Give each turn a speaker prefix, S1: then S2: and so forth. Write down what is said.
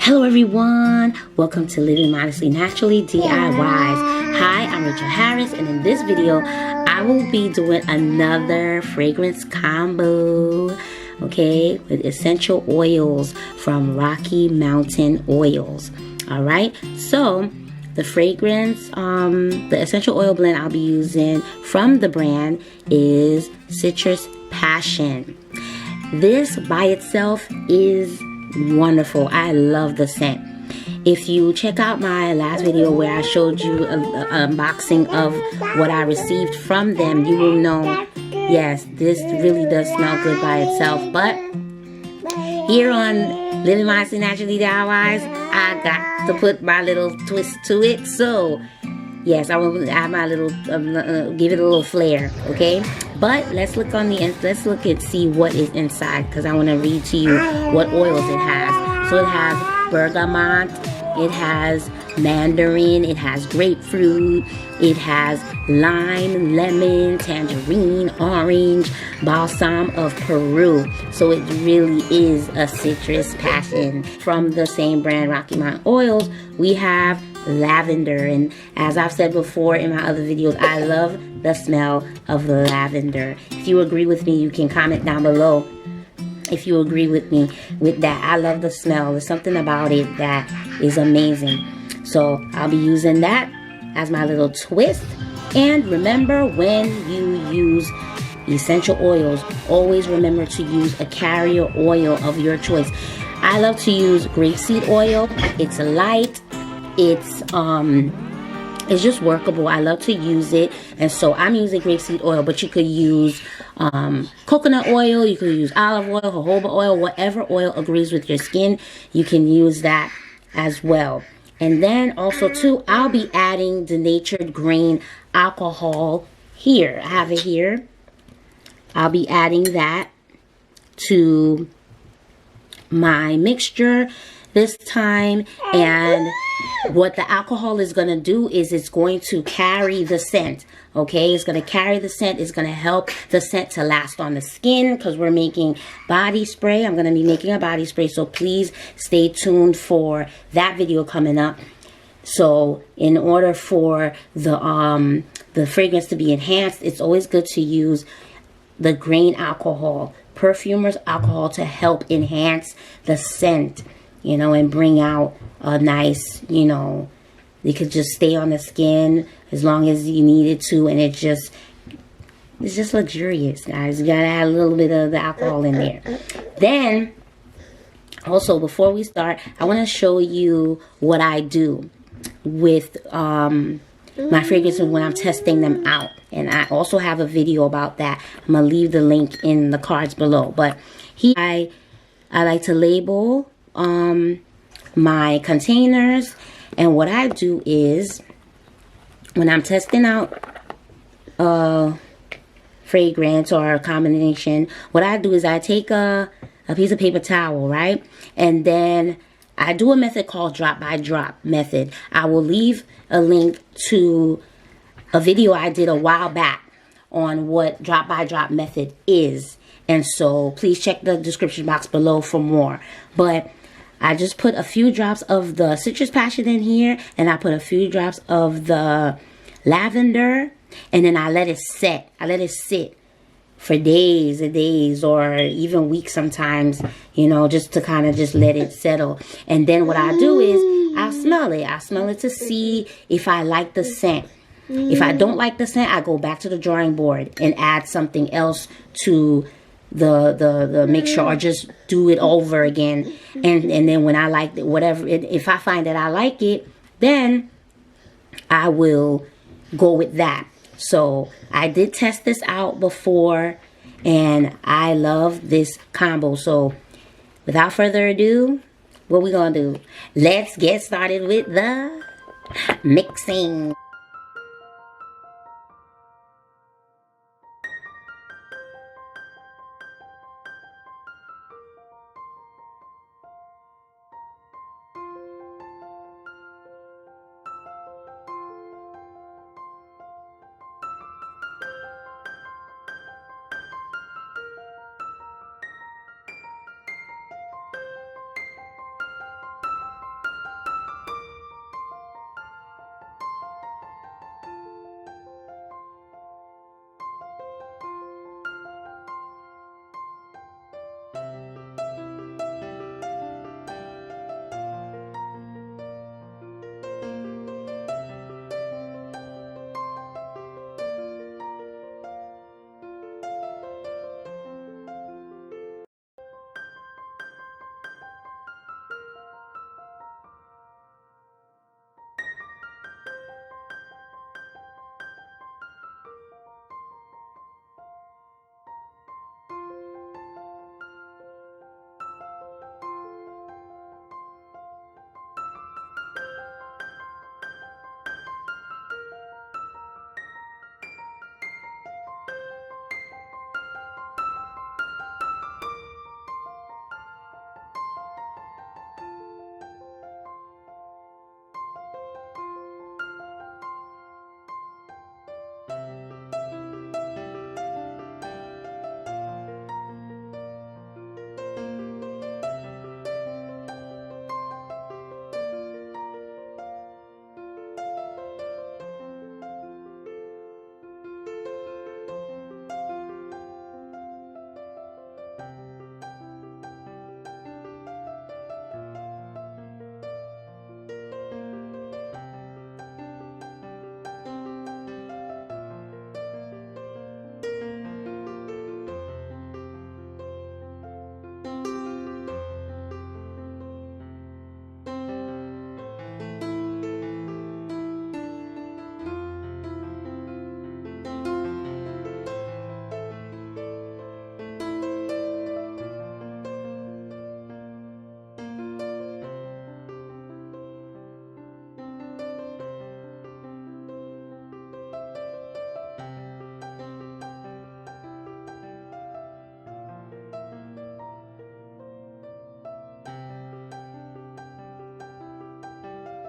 S1: Hello everyone, welcome to Living Modestly Naturally DIYz. Hi, I'm Rachel Harris, and in this video I will be doing another fragrance combo, okay, with essential oils from Rockymountainoils. Alright, so the fragrance, the essential oil blend I'll be using from the brand is Citrus Passion. This by itself is wonderful. I love the scent. If you check out my last video where I showed you an unboxing of what I received from them, you will know, yes, this really does smell good by itself. But here on Living Modestly Naturally DIYz, I got to put my little twist to it. So yes, I will add my little, give it a little flair, okay? But let's look on the let's look and see what is inside, because I want to read to you what oils it has. So it has bergamot, it has mandarin, it has grapefruit, it has lime, lemon, tangerine, orange, balsam of Peru. So it really is a citrus passion. From the same brand, Rockymountainoils, we have lavender, and as I've said before in my other videos, I love the smell of lavender. If you agree with me, you can comment down below if you agree with me with that. I love the smell. There's something about it that is amazing. So I'll be using that as my little twist. And remember, when you use essential oils, always remember to use a carrier oil of your choice. I love to use grapeseed oil. It's light. It's just workable. I love to use it, and so I'm using grapeseed oil, but you could use coconut oil, you could use olive oil, jojoba oil, whatever oil agrees with your skin, you can use that as well. And then also too, I'll be adding denatured grain alcohol here. I have it here. I'll be adding that to my mixture this time, and what the alcohol is going to do is it's going to carry the scent, okay? It's going to carry the scent. It's going to help the scent to last on the skin, because we're making body spray. I'm going to be making a body spray, so please stay tuned for that video coming up. So in order for the fragrance to be enhanced, it's always good to use the grain alcohol, perfumer's alcohol, to help enhance the scent, you know, and bring out a nice, you know, it could just stay on the skin as long as you need it to, and it's just luxurious, guys. You gotta add a little bit of the alcohol in there. Then also, before we start, I want to show you what I do with my fragrances when I'm testing them out, and I also have a video about that. I'm gonna leave the link in the cards below. But here I like to label my containers, and what I do is when I'm testing out a fragrance or a combination, what I do is I take a piece of paper towel, right, and then I do a method called drop by drop method. I will leave a link to a video I did a while back on what drop by drop method is, and so please check the description box below for more. But I just put a few drops of the Citrus Passion in here, and I put a few drops of the lavender, and then I let it set. I let it sit for days and days, or even weeks sometimes, you know, just to kind of just let it settle. And then what I do is I'll smell it. I smell it to see if I like the scent. If I don't like the scent, I go back to the drawing board and add something else to the mixture, or just do it over again. And then when I like it, whatever, if I find that I like it, then I will go with that. So I did test this out before, and I love this combo. So without further ado, what we gonna do? Let's get started with the mixing.